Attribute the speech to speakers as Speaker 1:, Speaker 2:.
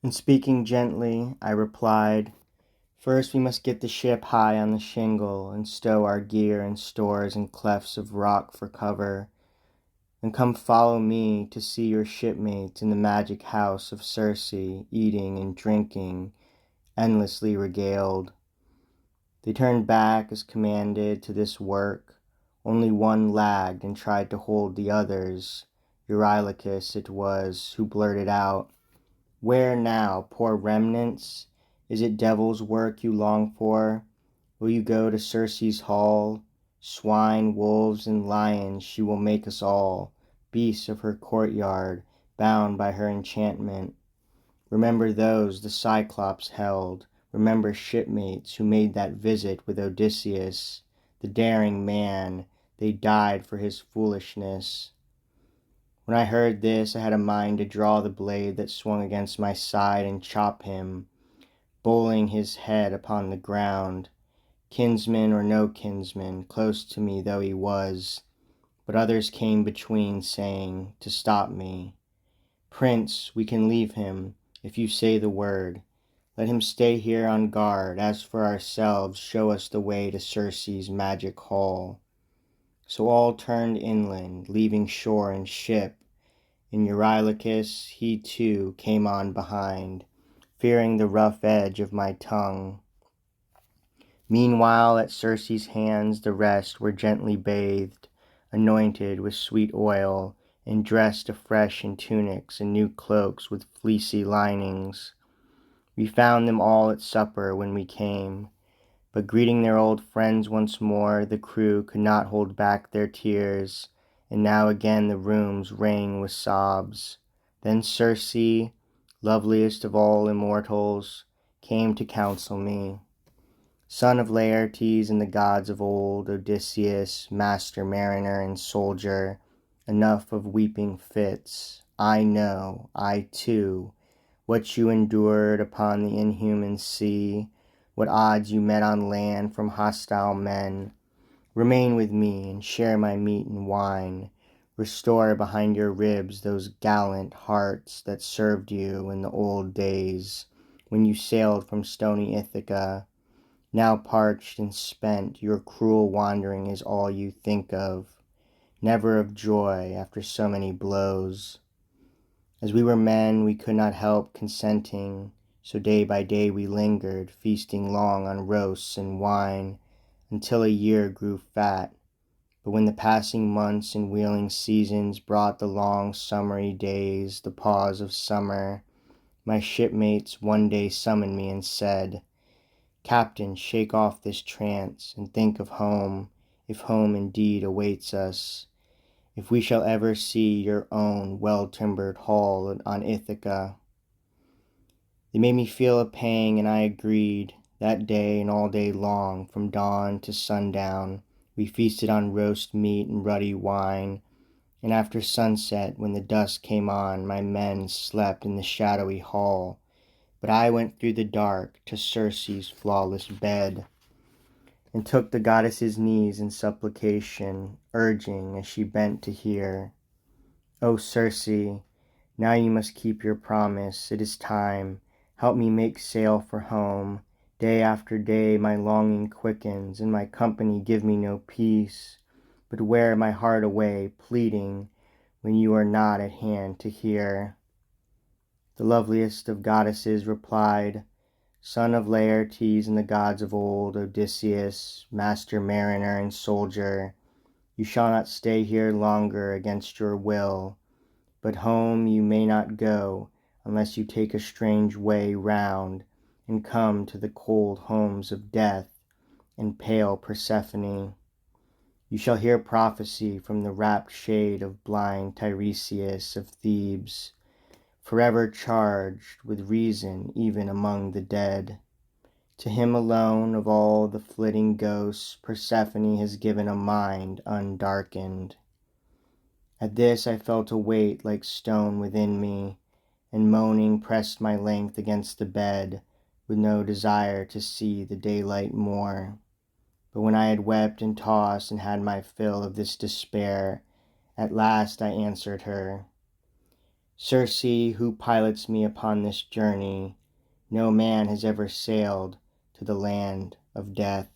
Speaker 1: And speaking gently, I replied, "First we must get the ship high on the shingle, and stow our gear and stores in clefts of rock for cover. Then come follow me to see your shipmates in the magic house of Circe, eating and drinking, endlessly regaled." They turned back as commanded to this work. Only one lagged and tried to hold the others. Eurylochus it was who blurted out, "Where now, poor remnants? Is it devil's work you long for? Will you go to Circe's hall? Swine, wolves, and lions she will make us all, beasts of her courtyard, bound by her enchantment. Remember those the Cyclops held. Remember shipmates who made that visit with Odysseus, the daring man. They died for his foolishness." When I heard this, I had a mind to draw the blade that swung against my side and chop him, bowling his head upon the ground. Kinsman or no kinsman, close to me though he was, but others came between, saying, to stop me, "Prince, we can leave him, if you say the word. Let him stay here on guard. As for ourselves, show us the way to Circe's magic hall." So all turned inland, leaving shore and ship. And Eurylochus, he too, came on behind, fearing the rough edge of my tongue. Meanwhile at Circe's hands the rest were gently bathed, anointed with sweet oil, and dressed afresh in tunics and new cloaks with fleecy linings. We found them all at supper when we came, but greeting their old friends once more, the crew could not hold back their tears, and now again the rooms rang with sobs. Then Circe, loveliest of all immortals, came to counsel me. "Son of Laertes and the gods of old, Odysseus, master mariner and soldier, enough of weeping fits. I know, I too, what you endured upon the inhuman sea, what odds you met on land from hostile men. Remain with me and share my meat and wine. Restore behind your ribs those gallant hearts that served you in the old days, when you sailed from stony Ithaca. Now parched and spent, your cruel wandering is all you think of, never of joy after so many blows. As we were men, we could not help consenting, so day by day we lingered, feasting long on roasts and wine, until a year grew fat. But when the passing months and wheeling seasons brought the long summery days, the pause of summer, my shipmates one day summoned me and said, "Captain, shake off this trance, and think of home, if home indeed awaits us, if we shall ever see your own well-timbered hall on Ithaca." They made me feel a pang, and I agreed. That day and all day long, from dawn to sundown, we feasted on roast meat and ruddy wine, and after sunset, when the dusk came on, my men slept in the shadowy hall, but I went through the dark to Circe's flawless bed, and took the goddess's knees in supplication, urging as she bent to hear, "O Circe, now you must keep your promise. It is time. Help me make sail for home. Day after day my longing quickens, and my company give me no peace, but wear my heart away, pleading, when you are not at hand to hear." The loveliest of goddesses replied, "Son of Laertes and the gods of old, Odysseus, master mariner and soldier, you shall not stay here longer against your will, but home you may not go unless you take a strange way round and come to the cold homes of death and pale Persephone. You shall hear prophecy from the rapt shade of blind Tiresias of Thebes, forever charged with reason even among the dead. To him alone of all the flitting ghosts Persephone has given a mind undarkened." At this I felt a weight like stone within me, and moaning pressed my length against the bed, with no desire to see the daylight more. But when I had wept and tossed and had my fill of this despair, at last I answered her, Circe, who pilots me upon this journey, no man has ever sailed to the land of death.